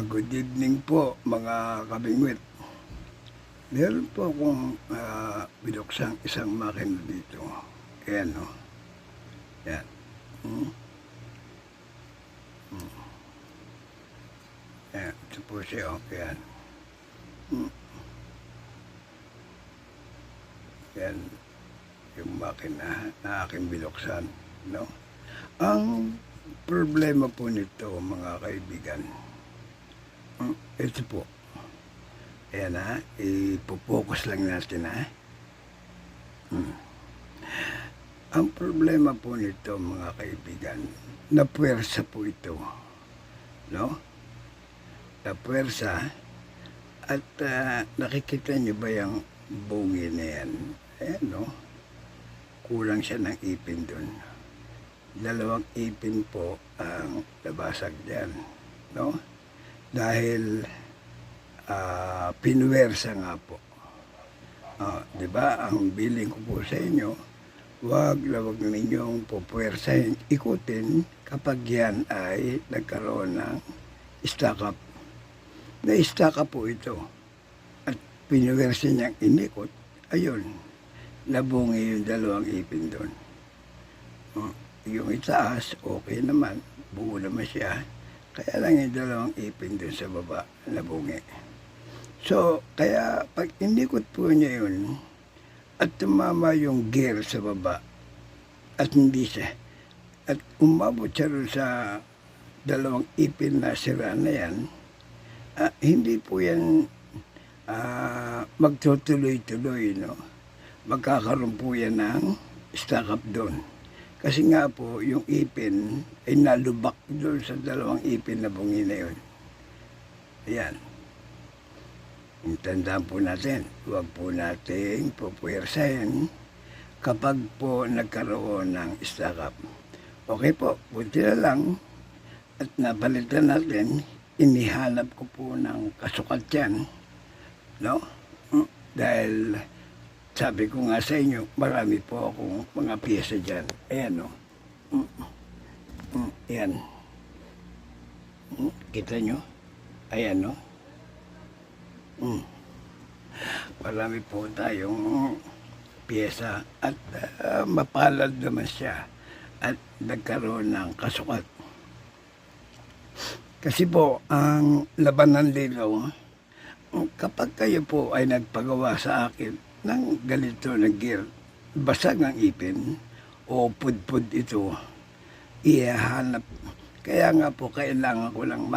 Good evening po mga kabingwit. Meron po akong binuksang isang makina dito. Ayan o. Ayan. Hmm. Ayan. Ito po siya o. Ayan. Ayan. Yung makina na aking binuksan. No? Ang problema po nito mga kaibigan. Ito po. Ayan ha, ipopokus lang natin ha. Ang problema po nito mga kaibigan, napuwersa po ito. No? Napuwersa at nakikita niyo ba yung bungi na yan? Ayan no? Kulang siya ng ipin dun. 2 ipin po ang nabasag dyan. No? Dahil pinuwersa nga po. Di ba? Ang billing ko po sa inyo, wag ninyong pupuwersahin, ikutin kapag yan ay nagkaroon ng stack up. Na-stack up po ito. At pinuwersa niyang inikot, ayun, nabungi yung 2 ipin doon. Yung itaas, okay naman, buo naman siya. Kaya lang yung 2 ipin doon sa baba, nabungi. So, kaya pag inikot po niya yun, at tumama yung gear sa baba, at hindi siya, at umabot siya rin sa 2 ipin na sira na yan, hindi po yan magtutuloy-tuloy, no? Magkakaroon po yan ng stack up doon. Kasi nga po, yung ipin ay nalubak doon sa 2 ipin na bungi na yun. Ayan. Tandaan po natin, huwag po nating pupuwersahin kapag po nagkaroon ng stack up. Okay po, buti na lang at napalitan natin, inihanap ko po ng kasukat yan. No? Dahil sabi ko nga sa inyo, marami po akong mga piyesa dyan. Ayan o. Ayan. Kita nyo? Ayan o. Marami po tayong piyesa at mapalad naman siya at nagkaroon ng kasukat. Kasi po, ang labanan dito, kapag kayo po ay nagpagawa sa akin ng ganito na gear, basag ang ipin o pudpud ito, ihahanap. Kaya nga po, kailangan ko lang